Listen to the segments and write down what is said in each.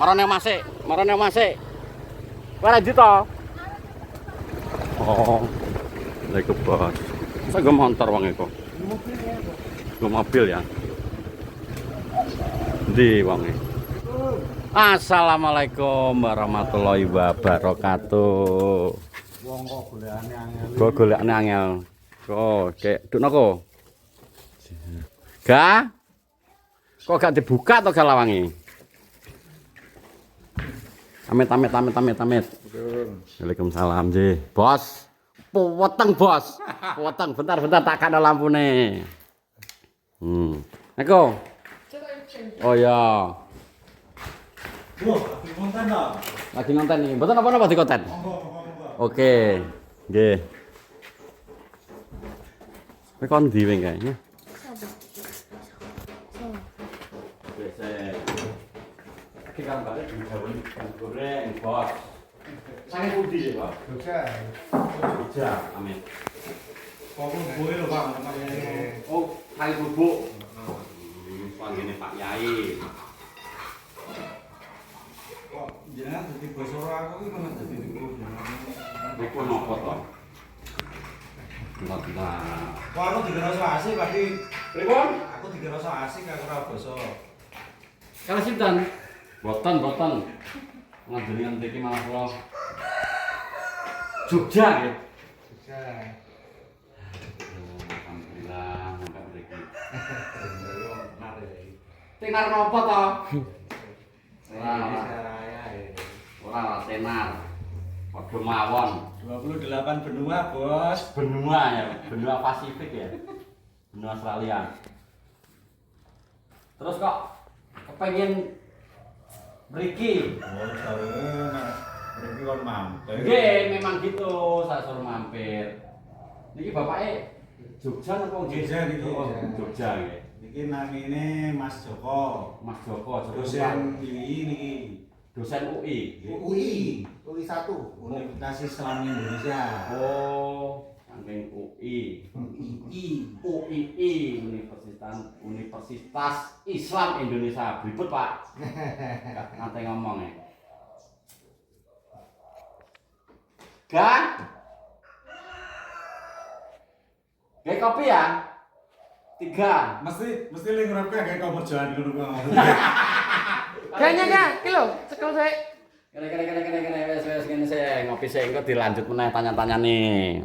marane Mas. Kowe lanjut to. Oh. Lha iku bos. Masa gue motor wong iku. Gue mobil ya. Ndi wonge? Assalamualaikum warahmatullahi wabarakatuh. Wong kok golekane angel. Kok golekane angel. Kok kek dukno ko. Ga? Kok gak dibuka to galawangi? Amit. Waalaikumsalam, Ji. Bos. Weteng, Bos. Weteng, bentar tak kana lampune. Eko. Oh ya. Wah, lagi konten ta? Lagi ngonten iki. Mboten apa-apa di konten. Monggo. Oke. Nggih. Kowe kon ndi wing kae? Oke, gambarnya digawani goreng, Bos. Sange pundi sih, Pak? Jogja, amin. Kok boe lho, Bang, namanya. Oh, kali bubuk. Panggene Pak Yai. Kok jenengan dadi basa aku iki malah dadi niku jenengan. Niku nopo to? Nah. Wah, aku dikira asik pasti. Pripun? Aku dikira asik aku ora basa. Kalau sinten? Boten. Nganjenengan iki malah kula Jogja nggih. Alhamdulillah, monggo mriki. Tenar napa to? Ora tenar. Padha mawon. 28 benua, Bos. Benua ya, benua Pasifik ya. Benua Australia. Terus kok kepengen mriki? Oh, sarene nek mriki kon mampir. Nggih, memang gitu, saya suruh mampir. Niki bapake Jogja napa nggih? Jogja niki. Oh, Jogja nggih. Niki namine Mas Joko. Mas Joko, Dosen UI niki. dosen UI. UI 1 Universitas Islam Indonesia. Oh, saking UI. UII Universitas Islam Indonesia. Berikut, Pak. Nanti ngomong ya. Gan? Kayak kopi ya? 3. Mesti ling ngrepke kayak koper jalan ngono kuwi. Kayaknya kilo, cekel saya. Kene wes ngene sih ngopi sih engko dilanjut meneh tanya-tanya nih.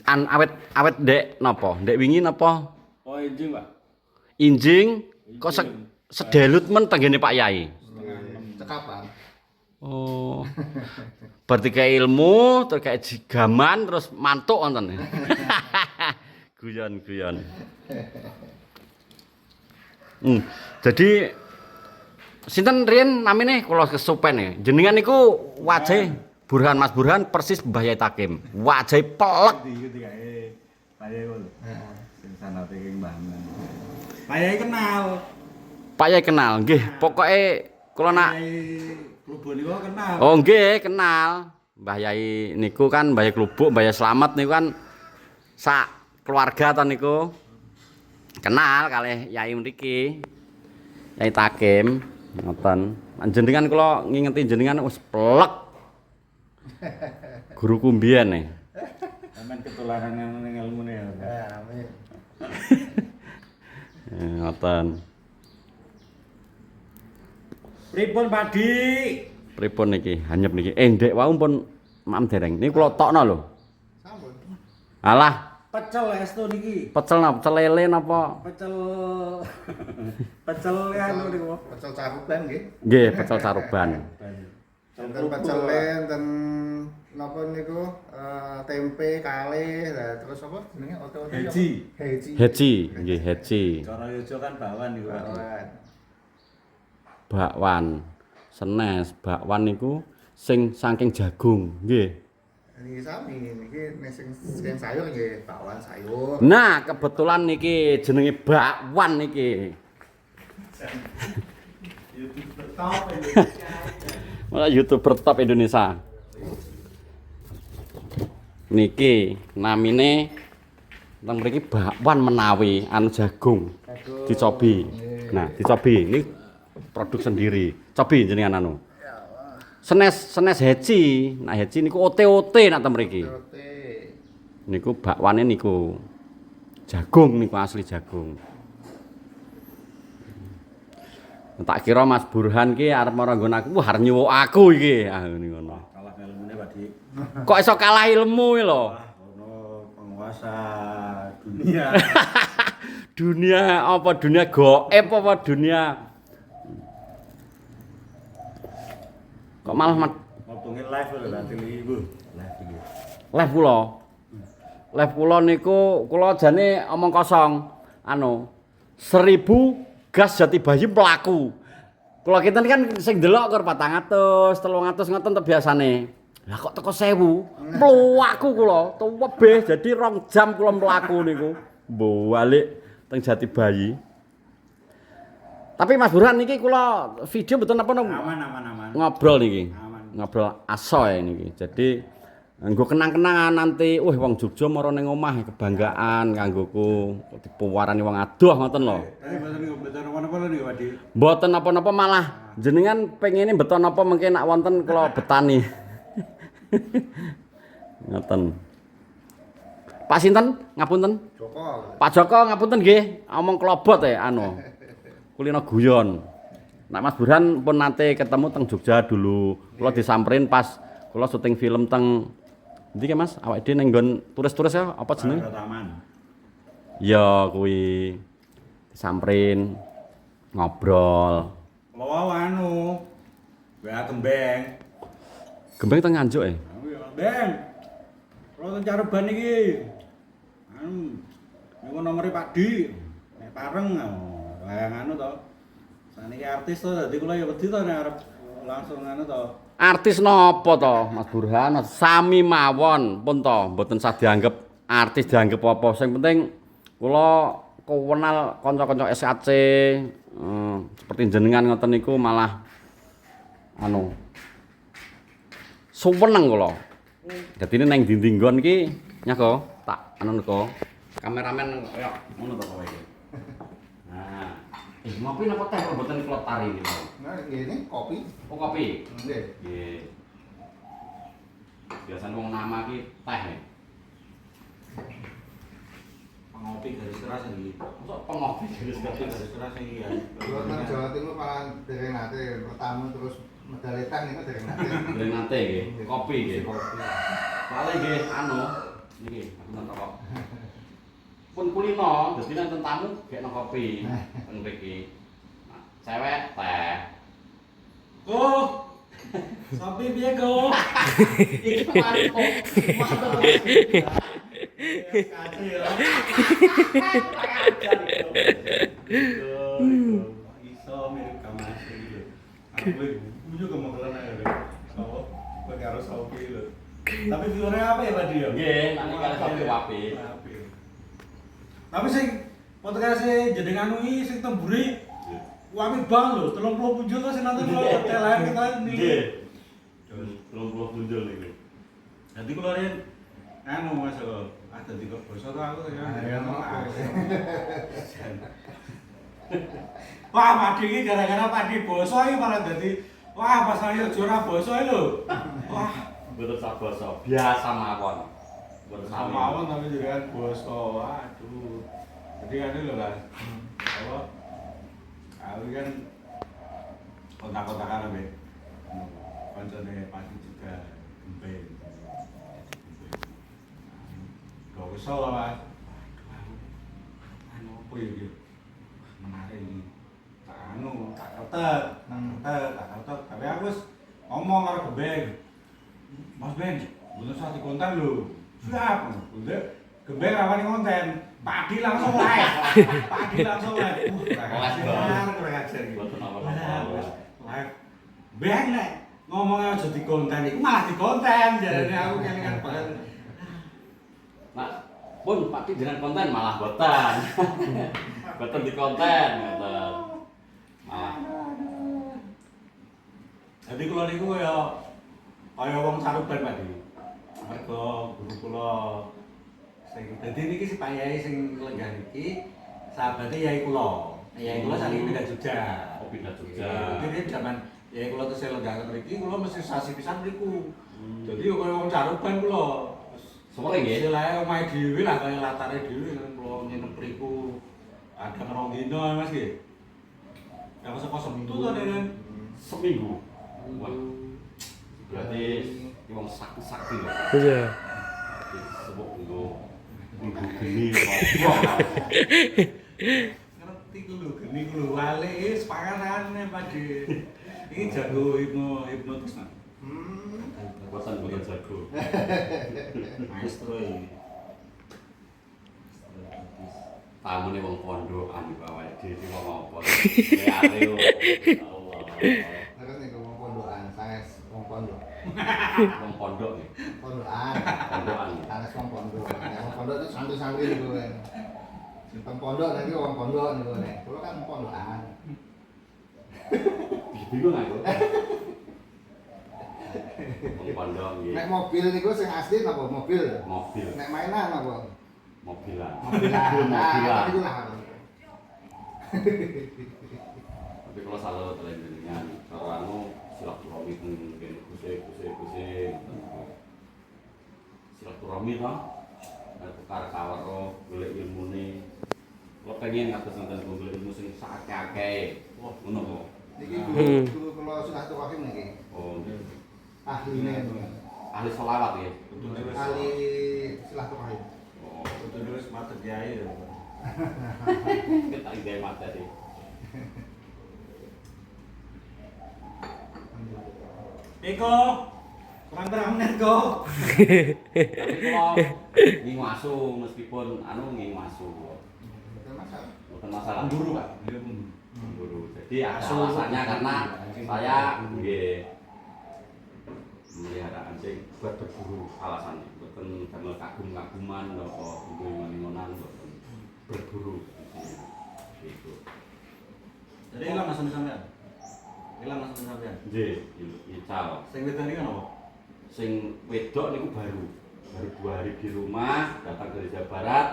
Awet Dek napa? Dek wingi napa? Oh, injing, Pak. Injing kok sedelut men tenggene Pak Yai. Cekapan. Oh. Berarti kayak ilmu, terus kayak jigaman, terus mantuk wonten. Guyon. Jadi sinten riyen namine kula kesupen ya. Jenengan niku wajah Mas Burhan persis Mbah Yai Takim. Wajah pelek. Iki kae Pak Yai lho. Sing sanate ki Mbah. Pak Yai kenal. Pak Yai kenal nggih. Pokoke kula nak Klubun niku kenal. oh nggih kenal. Mbah Yai niku kan Mbah Yai Klubuk, Mbah Yai Slamet niku kan sak keluarga ta niku. Kenal kalih Yai mriki. Yai Takim ngoten. Jenengan kula ngingeti jenengan wis plek. Guru kumbian nih. Sampeyan ketularan ning ilmune ya. Amin. Ngoten. Pripun Padi? Pripun niki? Hanyep niki. Ndek wau pun maem dereng. Niki kula tokno lho. Sampun. Alah, Pecel estu niki. pecel napa? Pecel lele napa? Pecel anu niku. Pecel caruban nggih. Nggih, pecel caruban. Enten pecel enten napa niku tempe kalih lah terus apa jenenge oto-oto Heci. Heci, nggih heci. Cara Yojo kan bakwan niku. Bakwan. Senes, bakwan niku sing saking jagung, nggih. Niki sami niki sing sayur nggih bakwan sayur. Nah, kebetulan niki jenenge bakwan niki. Malah YouTuber top Indonesia. Niki namine teng mriki bakwan menawi anu jagung dicobi. Nah, dicobi. Ini produk sendiri. Cobi jenengan anu. Senes heci. Nah, heci niku ote-ote nak mriki. Oke. Niku bakwane niku jagung niku asli jagung. Tak kira Mas Burhan ki arep marang nggon aku, wah arep nyuwuk aku iki. Ah ngene ngono. Kalah ilmune Pak Dik. Kok iso kalah ilmu iki lho? Ono penguasa dunia. Dunia apa dunia gaib apa dunia kok malah Ngobongi live lho nanti Ibu. Live iki. live kula niku kula jane omong kosong anu 1000 gas jati bayi pelaku kula kinten kan sing delok kur 400 300 ngoten to biasane lah kok teko 1000 mlaku kula tuwebeh jadi 2 jam kula mlaku niku balik teng jati bayi. Tapi Mas Burhan niki kula video mboten apa Aman. ngobrol niki. Aman. Ngobrol asoy niki. Jadi nggo kenang-kenangan nanti wong Jogja mara ning omah kebanggaan kanggoku dipuwarani wong adoh ngoten lho. Tadi beton apa lho Pak Dik? Mboten napa-napa malah jenengan pengene beton apa mengke nak wonten kula betani. Ngoten. Pak sinten? Ngapunten. Joko. Pak Joko ngapunten nggih, omong kelobot anu. Kulino guyon. Nak Mas Burhan pun nate ketemu teng Jogja dulu. Kula disamperin pas kula syuting film teng ndi ki Mas? Awake dhewe ning nggon turis-turis ya apa jenenge? Taman. Ya kuwi disamperin ngobrol. Kalau anu, WA Tembeng. Gembeng teng Nganjuk Beng. Kalau teng Careban iki. Anu, niku nomere Pak Di. Nek pareng wayang anu to. Saniki artis to dadi kula ya wedi to nek arep langsung anu to. Artis napa to Mas Burhan? Sami mawon pun to, mboten usah dianggep artis dianggep apa. Sing penting kula kenal kanca-kanca SAC seperti jenengan ngoten niku malah anu suweneng kula. Dadine nang dinding nggon iki nyako tak anu niku. Kameramen kaya ngono to kowe iki. Nah, ngopi napa teh kok mboten kula tari niku. Nah, ini kopi. Oh kopi. Nggih. Nggih. Biasane wong nama ki teh. Pengopi garis keras iki. Mosok pengopi garis Garis keras iki ya. Kalau nang Jawa Timur malah dereng nate pertama terus medaletan niku dereng nate. Dereng nate nggih, kopi nggih. Kopi. Soale nggih anu niki aku kok. Pun kulino, dadi nenten tamu gekno kopi teng mriki. Nah, cewek teh. Oh. Sapi piye, Go? Iki mantap. Mantap. Kasih ya. Iso mirip kamase iki lho. Aku juga mau kelana ya. Sopo? Kowe karo Sopi lho. Tapi fiore apa ya Pak Dio? Nggih, nanti kalau kopi wapi. Tapi sing podcast jenengan iki sing temburi wapi bang lho, 30 punjul to sing nonton kula telan kita niki. Nggih. 30 punjul niku. Dadi kula ren anu Mas dadi kok basa to aku ya. Wah, Pak Dik iki gara-gara Pak Dik basa iki malah dadi wah pas ayo juara basa iki lho. Wah, Mboten sak basa, biasa mawon. Mboten sami. mawon tapi juga basa. Waduh. Jadi kan lho Mas. Apa? Aku kan kontak-kontakan ambek kancane Pak Dik juga gembeng. Gak kesel lah Mas. Anu apa ya iki? Menarik iki. Tak ketek. Tapi aku wis ngomong karo gembeng. Mas Ben, bener satu konten lho. Siap. Udah gembeng rawani konten. Padi langsung live. Kurang ajar iki. Mboten apa-apa. Live. Ben nek ngomongnya aja di konten iku malah di konten jarane aku kelingan banget. Nah, pun Pak Dik jenengan konten malah boten. Boten di konten ngoten. Malah Jadi kula niku kaya wong saruban Pak Dik. Mergo guru kula sing dadi niki si Pak Yai sing lenggah niki sahabate Yai kula. Ya kula saiki pindah Jogja. Oh, pindah Jogja. Jadi zaman ya kula tesih lenggah mriki kula mesti sasi pisan mriku. Jadi yo kaya wong caruban kula. Sore nggih. Istilahnya omahe dhewe lah kaya latare dhewe kula nginep mriku. Kadang rong dino Mas nggih. Yang saka Sabtu to Den. Seminggu. Wah. Berarti iki wong sakti-sakti lho. Iya. Sebut nggo minggu geni apa. Ngerti ku lho, geni ku lho wale sepangarane Pak De. Iki jago hipnotis Mas. Bosan jago. Maestro iki. Tamune wong pondokan iki awake dhewe wong apa. Areo. Allah. Terus nih wong pondokan, sanes wong pondok. Wong pondok nih. Pondokan. Pondokan. Sanes wong pondok. Ya, wong pondok itu santri-santri niku kan. Simpang pondok nanti wong pondok niku nek. Kulo kan pondokan. Bingung aku. Wong pondok nggih. Nek mobil niku sing asli napa mobil? Mobil. Nek mainan napa? Mobilan. Mobilan. Nah, niku lah. Tapi kalau salah dengan kalau anu silaturahmi mungkin kusik. Silaturahmi toh. Tukar kawaro golek ilmune. Kalau pengen ngatus nonton golek ilmu sing sakake. Wah, ngono kok. Niki guru kula silaturahim niki. Oh, Ahline. ahli selawat ya. Ahli silaturahim. Oh, Betul wis mate kiai ya. kita ide mata sih. Eko, terang-terang menit kok. Tapi kalau ngiwasu meskipun anu ngiwasu. Betul masalah. Bukan masalah. Pemburu Pak. Pemburu. Jadi ada alasannya karena saya nggih melihara anjing buat berburu alasannya. Bukan karena kagum-kaguman atau iman-imanan bukan berburu. Gitu. Jadi ilang Mas sampean. Ilang Mas sampean. Nggih, ical. Sing wedan iki kan apa? Sing wedok niku baru 2 hari di rumah, datang dari Jawa Barat.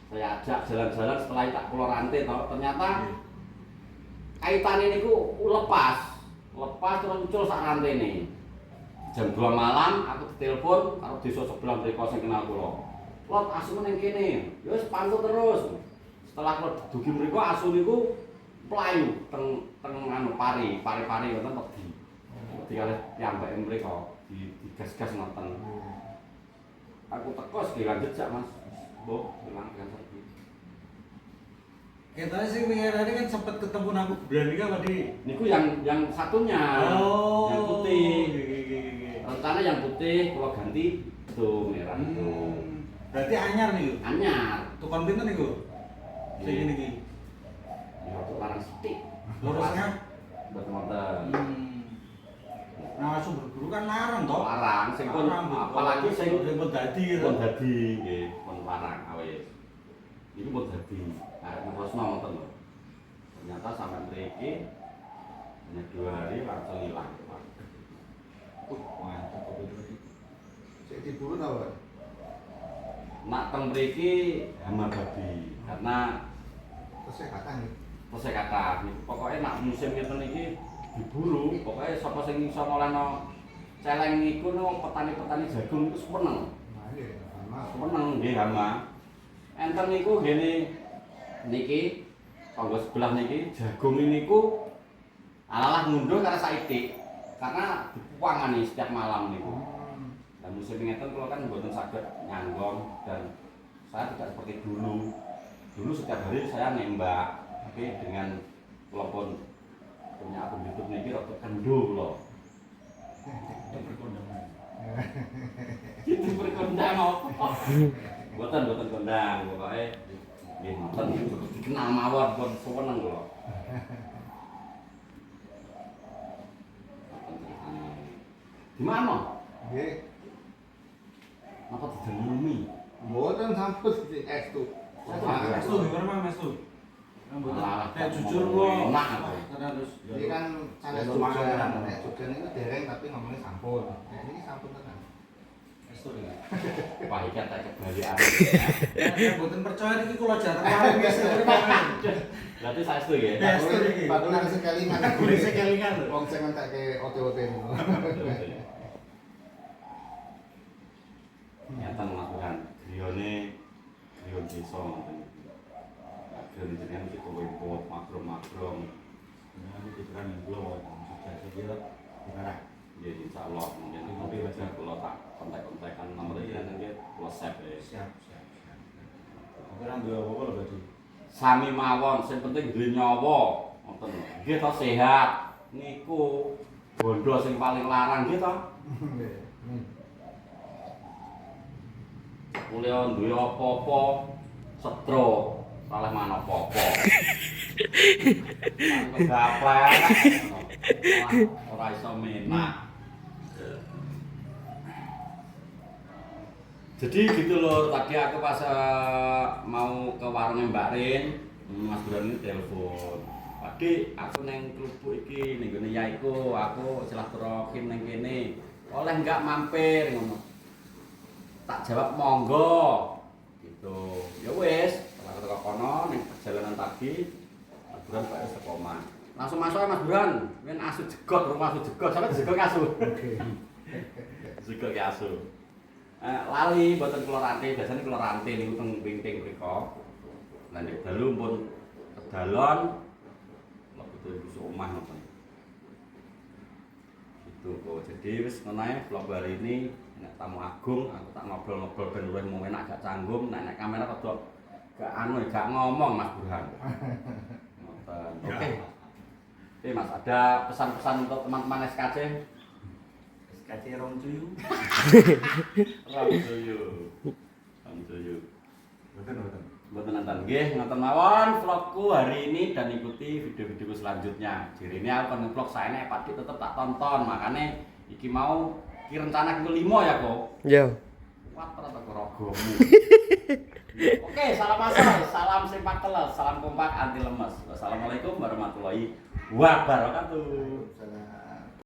Saya ajak jalan-jalan setelah tak keluar rantai toh, ternyata kaitannya niku lepas terus muncul sak rantai ini. Jam 2 malam aku ditelepon karo desa sebelah mriko sing kenal kula. Lot asu ning kene. Ya wis pantau terus. Setelah kula dugi mriko asu niku mlayu teng anu pari ngoten wedi. Wedi kalih piyambake mriko digas-gas ngoten. Aku teko sekilan jejak Mas. Mbok ilang kan pergi. Kita sih pengen kan sempat ketemu aku berani kan tadi. Niku yang satunya. Oh, Yang putih. Iya. Rencana yang putih kalau ganti itu merah itu. Berarti anyar nih yuk. Anyar. Tukang pinten niku? Sing Iya. ngene iki. Ya untuk larang sithik. Lurusnya. Buat motor. Nah, langsung berburu kan larang toh. Larang sing pun apalagi sing pun dadi pun dadi nggih, pun larang awis. Iku pun dadi. Arep terusno ngoten lho. Ternyata sampai mriki hanya 2 hari langsung hilang. Mantap kok itu. Sik diburu napa? Nak teng mriki hama babi karena Kesehatan nih. kesehatan. Pokoknya nak musim ngeten iki diburu, pokoknya sapa sing iso ngolehno celeng iku wong petani-petani jagung iku seneng. Nah, iya, sama. Seneng nggih hama. Enten niku ngene niki tangga sebelah niki jagung niku alalah ngunduh karena saiki. Karena dipuangani setiap malam niku. Dan musim ngeten kula kan mboten saged nyanggong dan saya tidak seperti dulu. Dulu setiap hari saya nembak, tapi dengan walaupun punya akun YouTube niki rada kendho kula. Itu berkondangan. Itu berkondang apa? Mboten kondang, pokoke nggih ngoten terus dikenal mawon pun seneng kula. Di mana? Nggih. Apa didelumi? Mboten sampun sik estu. Mas tuh gimana Mang Mas tuh? Malah, Kayak jujur kok. enak apa? Terus. Ini kan sanes Jogja. Nek Jogja niku dereng tapi ngomongnya sampun. Nek ini sampun tenan. Mas tuh ya. Wah, iki tak kebalikan. Ya mboten percaya iki kula jarang kali wis. Berarti saestu nggih. Padahal sing kelingan. Boleh sekelingan lho. Wong sing ngentekke OT-OT ngono. Nyatan melakukan griyane griya desa ngoten. Griya jenengan kita wipot makro-makro. Nah, ini pikiran yang kula sudah sekira dikarah. Ya insyaallah mungkin nanti wis kula tak kontak-kontakan nomor iki nanti kula save ya. Siap. Ora duwe apa-apa lho berarti. Sami mawon, sing penting duwe nyawa. Ngoten lho. Nggih to sehat. Niku bondo sing paling larang nggih to. Kuliah duwe apa-apa setro, oleh mana apa-apa. Kegaplek. Ora iso menak. Jadi gitu loh, tadi aku pas mau ke warungnya Mbak Rin, Mas Buran ini telepon. Tadi aku neng kerupuk iki, ning gone yaiku, aku silaturahim neng kene. Oleh enggak mampir ngono. Tak jawab monggo. Gitu. Ya wis, setelah ketemu kono ning perjalanan tadi, Mas Buran kok wis teko omah. Langsung masuk ya Mas Buran, men asu jegot, rumah asu jegot, sampe jegot asu. Oke. Jegot ke asu. Lali mboten kula rantai, biasane kula rantai niku teng pingping mriku. Lah nek dalu pun kedalon lha betul iso omah ngoten. Itu kok. Jadi wis ngono ae vlog hari ini nek tamu agung aku tak ngobrol-ngobrol ben luwih mung enak gak canggung, nek kamera rada gak gak ngomong Mas Burhan. Ngoten. Oke. Oke Mas, ada pesan-pesan untuk teman-teman SKC? SKC rong cuyu. Rong cuyu. Betul. Mboten nonton nggih, ngoten mawon vlogku hari ini dan ikuti video-videoku selanjutnya. Jirine aku kon vlog saene pasti tetep tak tonton, makane iki mau ki rencana ke 5 ya kok. Iya. Kuat rada rogomu. Oke, salam asal, salam simpak teles, salam kompak anti lemes. Wassalamualaikum warahmatullahi wabarakatuh.